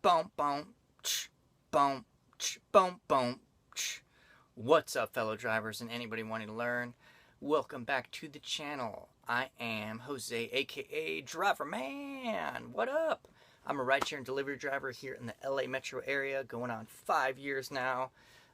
boom, boom, boom, boom, boom. What's up, fellow drivers and anybody wanting to learn? Welcome back to the channel. I am Jose, aka DriverMan. What up? I'm a rideshare and delivery driver here in the LA metro area, going on 5 years now.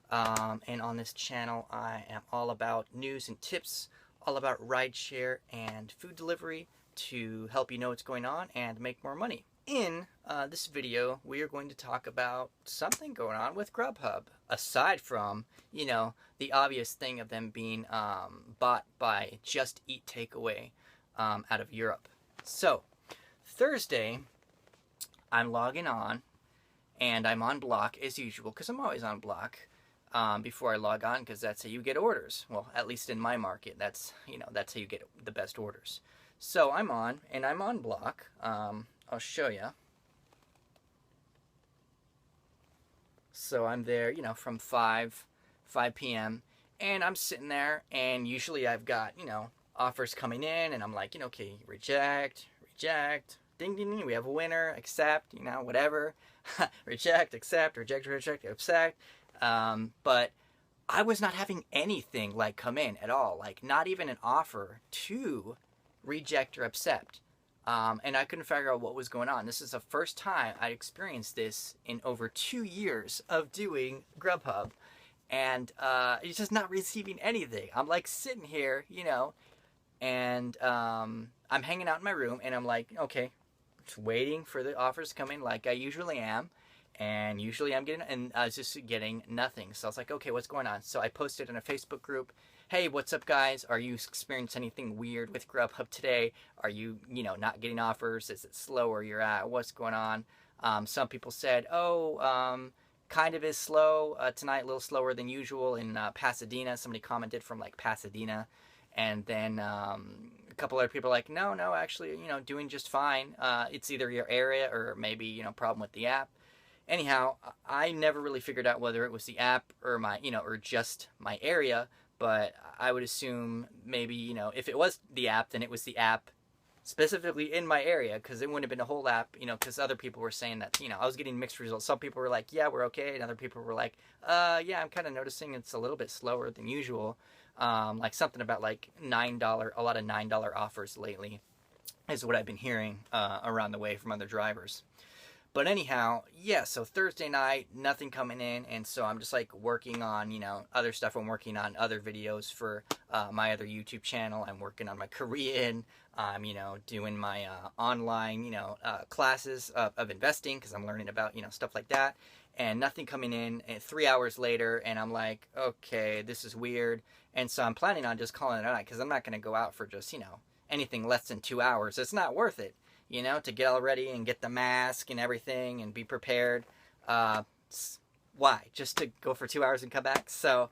And on this channel, I am all about news and tips, all about rideshare and food delivery to help you know what's going on and make more money. In this video, we are going to talk about something going on with Grubhub, aside from, the obvious thing of them being bought by Just Eat Takeaway out of Europe. So, Thursday, I'm logging on, and I'm on block as usual, because I'm always on block before I log on, because that's how you get orders. Well, at least in my market, that's how you get the best orders. So I'm on, and I'm on block. I'll show you. So I'm there, from 5 p.m. and I'm sitting there, and usually I've got, offers coming in, and I'm like, okay, reject, ding, ding, ding, we have a winner, accept, whatever, reject, accept, reject, accept. But I was not having anything like come in at all, like not even an offer to reject or accept. And I couldn't figure out what was going on. This is the first time I experienced this in over 2 years of doing Grubhub. And it's just not receiving anything. I'm like sitting here, and I'm hanging out in my room, and I'm like, okay, just waiting for the offers to come in like I usually am. And usually I'm getting, and I was just getting nothing. So I was like, okay, what's going on? So I posted in a Facebook group, hey, what's up, guys? Are you experiencing anything weird with Grubhub today? Are you, not getting offers? Is it slow where you're at? What's going on? Some people said, kind of is slow tonight, a little slower than usual in Pasadena. Somebody commented from like Pasadena. And then a couple other people are like, no, actually, doing just fine. It's either your area or maybe, problem with the app. Anyhow, I never really figured out whether it was the app or my, or just my area. But I would assume maybe, if it was the app, then it was the app specifically in my area, because it wouldn't have been a whole app, because other people were saying that, I was getting mixed results. Some people were like, yeah, we're okay. And other people were like, yeah, I'm kind of noticing it's a little bit slower than usual. Like something about like $9, a lot of $9 offers lately is what I've been hearing around the way from other drivers. But anyhow, yeah, so Thursday night, nothing coming in, and so I'm just like working on, other stuff. I'm working on other videos for my other YouTube channel. I'm working on my Korean. I'm, doing my online, classes of investing, because I'm learning about, stuff like that. And nothing coming in, and 3 hours later, and I'm like, okay, this is weird. And so I'm planning on just calling it a night, because I'm not going to go out for just, anything less than 2 hours. It's not worth it. To get all ready and get the mask and everything and be prepared. Why? Just to go for 2 hours and come back? So,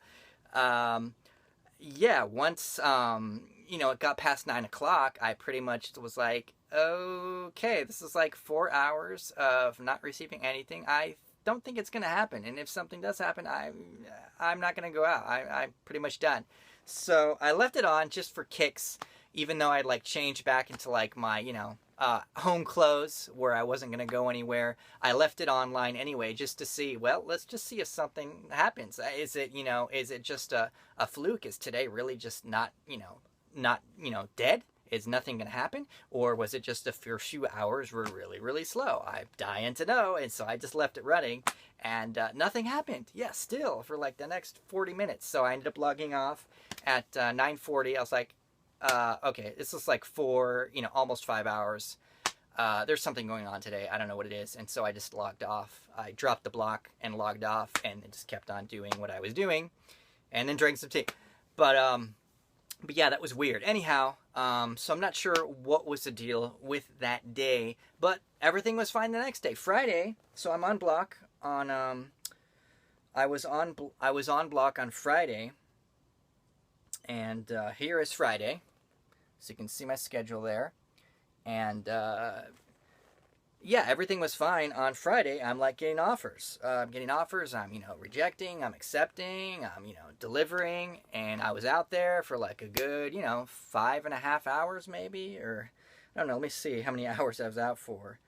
yeah, once, it got past 9 o'clock, I pretty much was like, okay, this is like 4 hours of not receiving anything. I don't think it's going to happen. And if something does happen, I'm not going to go out. I'm pretty much done. So I left it on just for kicks, even though I'd like changed back into like my, home clothes where I wasn't going to go anywhere. I left it online anyway just to see, well, let's just see if something happens. Is it, is it just a fluke? Is today really just not dead? Is nothing going to happen? Or was it just the first few hours were really, really slow? I'm dying to know. And so I just left it running, and nothing happened. Yeah, still for like the next 40 minutes. So I ended up logging off at 9:40. I was like, okay, this is like almost 5 hours. There's something going on today. I don't know what it is. And so I just logged off. I dropped the block and logged off, and it just kept on doing what I was doing, and then drank some tea. But yeah, that was weird. Anyhow, so I'm not sure what was the deal with that day, but everything was fine the next day. Friday, so I'm on block on, I was on block on Friday, and here is Friday. So you can see my schedule there. And, yeah, everything was fine on Friday. I'm, like, getting offers. I'm, rejecting, I'm accepting, I'm, delivering. And I was out there for, like, a good, 5.5 hours maybe. Or, I don't know, let me see how many hours I was out for.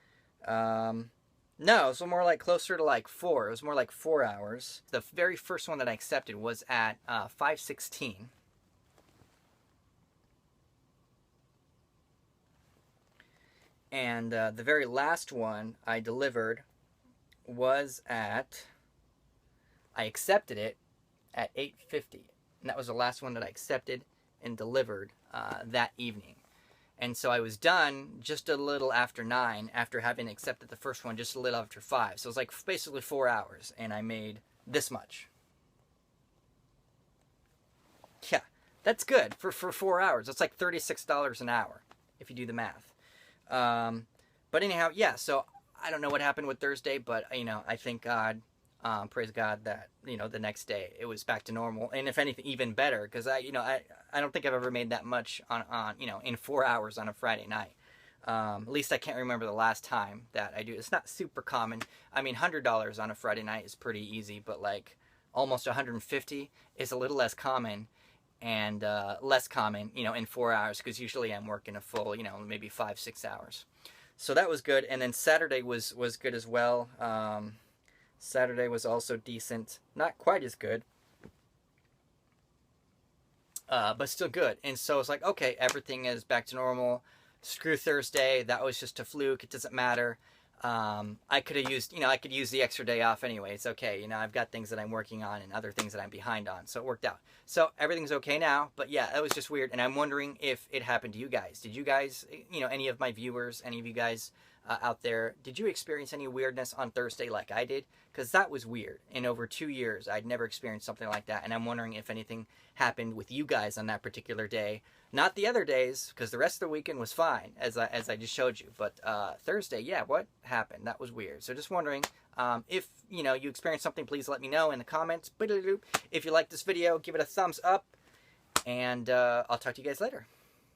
No, it was more like closer to like 4. It was more like 4 hours. The very first one that I accepted was at 5:16. And the very last one I delivered was at, I accepted it at 8:50. And that was the last one that I accepted and delivered that evening. And so I was done just a little after 9, after having accepted the first one just a little after 5. So it was like basically 4 hours, and I made this much. Yeah, that's good for 4 hours. That's like $36 an hour, if you do the math. But anyhow, yeah, so I don't know what happened with Thursday, but, I thank God, praise God that, the next day it was back to normal. And if anything, even better, because I don't think I've ever made that much on in 4 hours on a Friday night. At least I can't remember the last time that I do. It's not super common. I mean, $100 on a Friday night is pretty easy, but like almost 150 is a little less common. And less common, in 4 hours, because usually I'm working a full, maybe 5-6 hours. So that was good. And then Saturday was good as well. Saturday was also decent. Not quite as good, but still good. And so it's like, okay, everything is back to normal. Screw Thursday. That was just a fluke. It doesn't matter. I could have used, I could use the extra day off anyway. It's okay. I've got things that I'm working on and other things that I'm behind on. So it worked out. So everything's okay now. But yeah, that was just weird. And I'm wondering if it happened to you guys. Did you guys, any of my viewers, any of you guys out there, did you experience any weirdness on Thursday like I did? Because that was weird. In over 2 years, I'd never experienced something like that. And I'm wondering if anything happened with you guys on that particular day. Not the other days, because the rest of the weekend was fine, as I just showed you. But Thursday, yeah, what happened? That was weird. So just wondering, if, you experienced something, please let me know in the comments. If you like this video, give it a thumbs up. And I'll talk to you guys later.